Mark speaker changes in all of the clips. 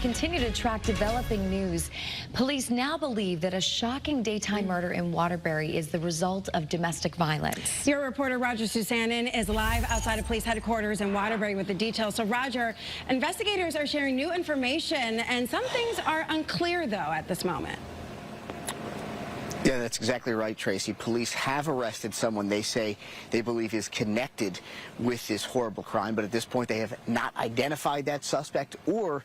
Speaker 1: Continue to track developing news. Police now believe that a shocking daytime murder in Waterbury is the result of domestic violence.
Speaker 2: Your reporter Roger Susanin is live outside of police headquarters in Waterbury with the details. So Roger, investigators are sharing new information and some things are unclear though at this moment.
Speaker 3: Yeah, that's exactly right, Tracy. Police have arrested someone they say they believe is connected with this horrible crime, but at this point they have not identified that suspect or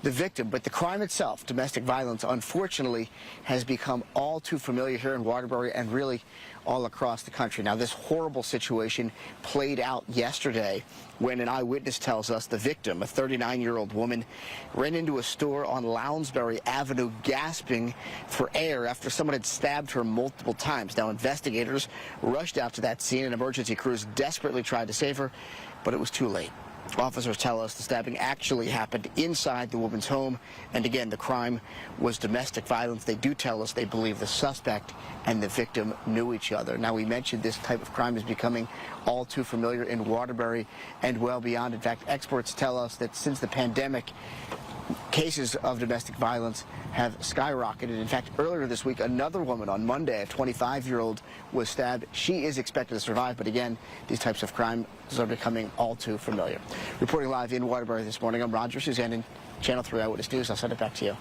Speaker 3: the victim. But the crime itself, domestic violence, unfortunately has become all too familiar here in Waterbury and really all across the country. Now, this horrible situation played out yesterday when an eyewitness tells us the victim, a 39-year-old woman, ran into a store on Lounsbury Avenue gasping for air after someone had stabbed her multiple times. Now, investigators rushed out to that scene and emergency crews desperately tried to save her, but it was too late. Officers tell us the stabbing actually happened inside the woman's home, and again, the crime was domestic violence. They do tell us they believe the suspect and the victim knew each other. Now, we mentioned this type of crime is becoming all too familiar in Waterbury and well beyond. In fact, experts tell us that since the pandemic, cases of domestic violence have skyrocketed. In fact, earlier this week, another woman on Monday, a 25-year-old, was stabbed. She is expected to survive, but again, these types of crimes are becoming all too familiar. Reporting live in Waterbury this morning, I'm Roger Susanin, Channel 3 Eyewitness News. I'll send it back to you.